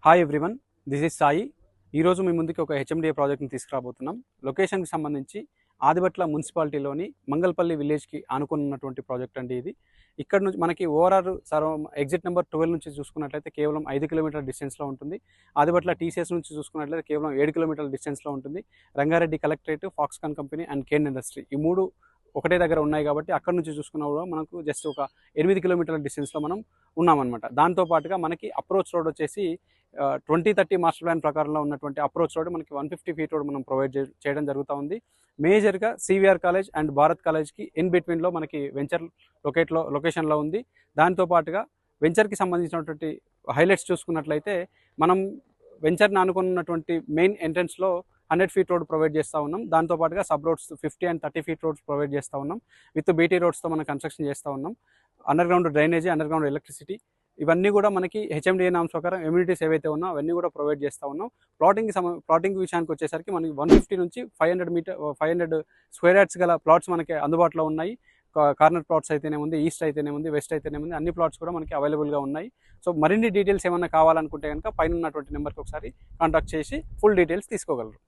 Hi everyone, this is Sai. ఈరోజు మీ ముందుకి ఒక హెచ్ఎండిఏ ప్రాజెక్ట్ని తీసుకురాబోతున్నాం. లొకేషన్కి సంబంధించి ఆదిబట్ల మున్సిపాలిటీలోని మంగళపల్లి విలేజ్కి ఆనుకున్నటువంటి ప్రాజెక్ట్ అండి ఇది. ఇక్కడ నుంచి మనకి ఓఆర్ఆర్ ఎగ్జిట్ నెంబర్ 12 నుంచి చూసుకున్నట్లయితే కేవలం 5 కిలోమీటర్ల డిస్టెన్స్లో ఉంటుంది. ఆదిబట్ల టీసీఎస్ నుంచి చూసుకున్నట్లయితే కేవలం 7 కిలోమీటర్ల డిస్టెన్స్లో ఉంటుంది. Rangareddy collectorate, Foxconn company and Kaynes industry ఈ మూడు ఒకటే దగ్గర ఉన్నాయి కాబట్టి అక్కడ నుంచి చూసుకున్నా కూడా మనకు జస్ట్ ఒక 8 కిలోమీటర్ల డిస్టెన్స్లో మనం ఉన్నామన్నమాట. దాంతోపాటుగా మనకి అప్రోచ్ రోడ్ వచ్చేసి 2030 మాస్టర్ ప్లాన్ ప్రకారంలో ఉన్నటువంటి అప్రోచ్ రోడ్ మనకి 150 ఫీట్ రోడ్ మనం ప్రొవైడ్ చేయడం జరుగుతూ ఉంది. మేజర్గా సివిఆర్ కాలేజ్ అండ్ భారత్ కాలేజ్కి ఇన్ బిట్వీన్లో మనకి వెంచర్ లొకేషన్లో ఉంది. దాంతోపాటుగా వెంచర్కి సంబంధించినటువంటి హైలైట్స్ చూసుకున్నట్లయితే మనం వెంచర్ని అనుకున్నటువంటి మెయిన్ ఎంట్రన్స్లో 100 ఫీట్ రోడ్ ప్రొవైడ్ చేస్తూ ఉన్నాం. దాంతోపాటుగా sub roads 50 and 30 feet roads provide చేస్తూ ఉన్నాం. విత్ బీటీ రోడ్స్తో మనం కన్స్ట్రక్షన్ చేస్తూ ఉన్నాం. Under ground drainage, under ground electricity ఇవన్నీ కూడా మనకి హెచ్ఎండిఏ నామ్స్ ప్రకారం ఎమ్యూనిటీస్ ఏవైతే ఉన్నా అవన్నీ కూడా ప్రొవైడ్ చేస్తూ ఉన్నాం. ప్లాటింగ్ విషయానికి వచ్చేసరికి మనకి 150 నుంచి 500 స్క్వేర్ యార్డ్స్ గల ప్లాట్స్ మనకి అందుబాటులో ఉన్నాయి. కార్నర్ ప్లాట్స్ అయితేనే ఉంది, ఈస్ట్ అయితేనే ఉంది, వెస్ట్ అయితేనే ఉంది, అన్ని ప్లాట్స్ కూడా మనకి అవైలబుల్గా ఉన్నాయి. సో మరిన్ని డీటెయిల్స్ ఏమైనా కావాలనుకుంటే కనుక పైన ఉన్నటువంటి నెంబర్కి ఒకసారి కాంటాక్ట్ చేసి ఫుల్ డీటెయిల్స్ తీసుకోగలరు.